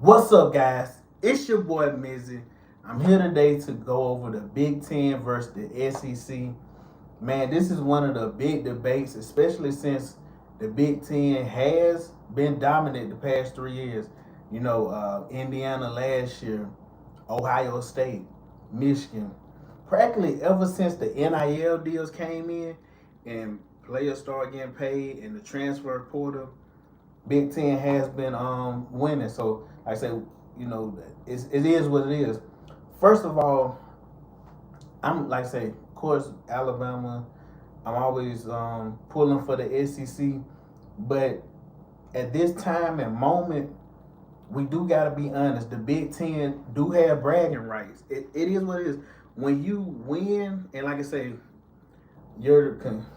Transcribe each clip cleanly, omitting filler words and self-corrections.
What's up, guys? It's your boy Mizzy. I'm here today to go over the Big Ten versus the SEC. Man, this is one of the big debates, especially since the Big Ten has been dominant the past 3 years. Indiana last year, Ohio State, Michigan. Practically ever since the NIL deals came in and players started getting paid and the transfer portal, Big Ten has been winning. So like I say, it is what it is. First of all, I'm like I say, of course, Alabama. I'm always pulling for the SEC, but at this time and moment, we do gotta be honest. The Big Ten do have bragging rights. It is what it is. When you win, and like I say, you're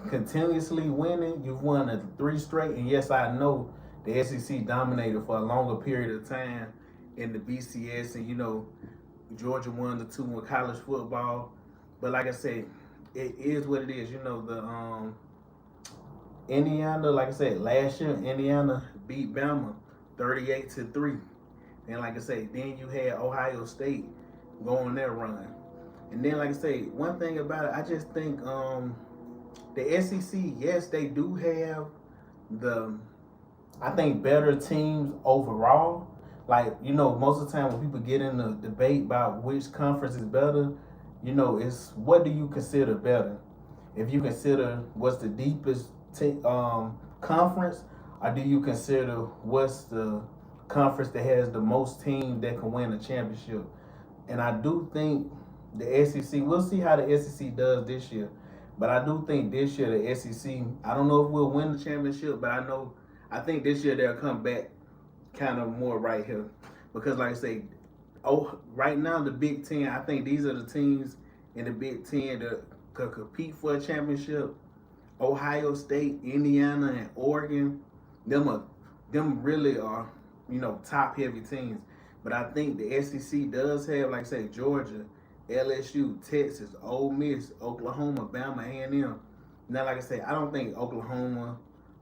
continuously winning. You've won three straight, and yes, I know the SEC dominated for a longer period of time in the BCS, and Georgia won the two with college football. But like I said, it is what it is. The Indiana, like I said, last year Indiana beat Bama 38-3, and like I say, then you had Ohio State going their run, and then like I say, one thing about it, I just think the SEC, yes, they do have the, I think, better teams overall. Like, most of the time when people get in the debate about which conference is better, it's what do you consider better? If you consider what's the deepest conference, or do you consider what's the conference that has the most teams that can win a championship? And I do think the SEC, we'll see how the SEC does this year. But I do think this year the SEC, I don't know if we'll win the championship, but I think this year they'll come back kind of more right here. Because like I say, right now the Big Ten, I think these are the teams in the Big Ten that could compete for a championship. Ohio State, Indiana, and Oregon, them really are, top heavy teams. But I think the SEC does have, like I say, Georgia, LSU, Texas, Ole Miss, Oklahoma, Bama, A&M. Now, like I say, I don't think Oklahoma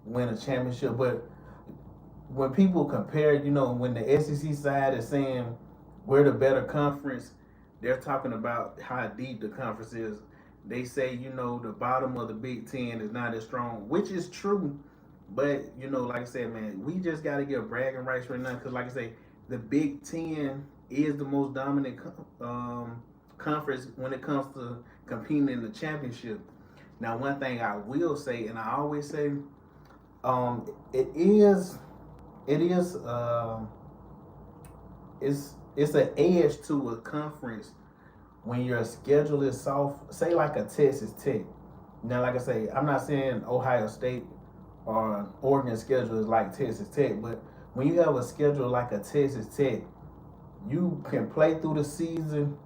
win a championship, but when people compare, when the SEC side is saying we're the better conference, they're talking about how deep the conference is. They say, the bottom of the Big Ten is not as strong, which is true. But, like I said, man, we just got to give bragging rights right now because, like I say, the Big Ten is the most dominant conference when it comes to competing in the championship. Now, one thing I will say, and I always say, it is, it is, it's an edge to a conference when your schedule is soft. Say like a Texas Tech. Now, like I say, I'm not saying Ohio State or Oregon schedule is like Texas Tech, but when you have a schedule like a Texas Tech, you can play through the season.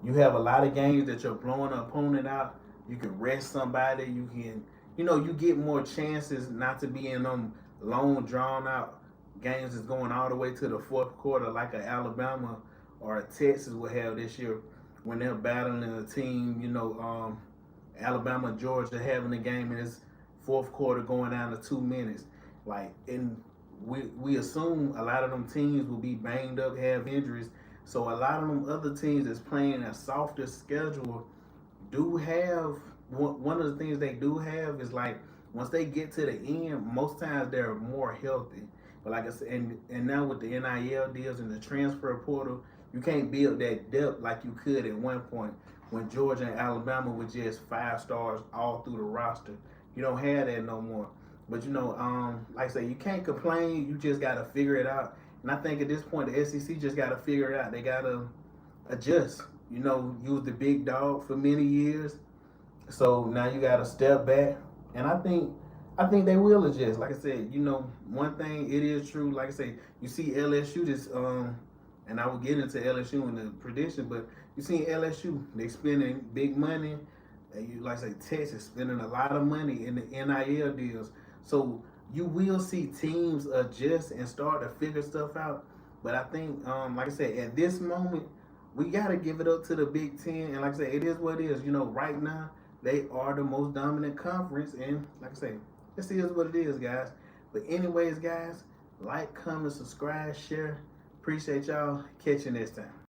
You have a lot of games that you're blowing an opponent out. You can rest somebody. You can, you get more chances not to be in them long, drawn out games that's going all the way to the fourth quarter, like a Alabama or a Texas will have this year when they're battling a team. Alabama, Georgia having a game in its fourth quarter going down to 2 minutes. Like, and we assume a lot of them teams will be banged up, have injuries. So a lot of them other teams that's playing a softer schedule do have, one of the things they do have is like once they get to the end, most times they're more healthy. But like I said, and now with the NIL deals and the transfer portal, you can't build that depth like you could at one point when Georgia and Alabama were just 5 stars all through the roster. You don't have that no more. But like I say, you can't complain. You just gotta figure it out. And I think at this point, the SEC just gotta figure it out. They gotta adjust. Use the big dog for many years. So now you gotta step back. And I think they will adjust. Like I said, one thing it is true. Like I say, you see LSU this and I will get into LSU in the prediction, but you see LSU, they spending big money. You like I say Texas spending a lot of money in the NIL deals. So you will see teams adjust and start to figure stuff out. But I think, like I said, at this moment, we got to give it up to the Big Ten. And like I said, it is what it is. Right now, they are the most dominant conference. And like I say, this is what it is, guys. But anyways, guys, like, comment, subscribe, share. Appreciate y'all. Catch you next time.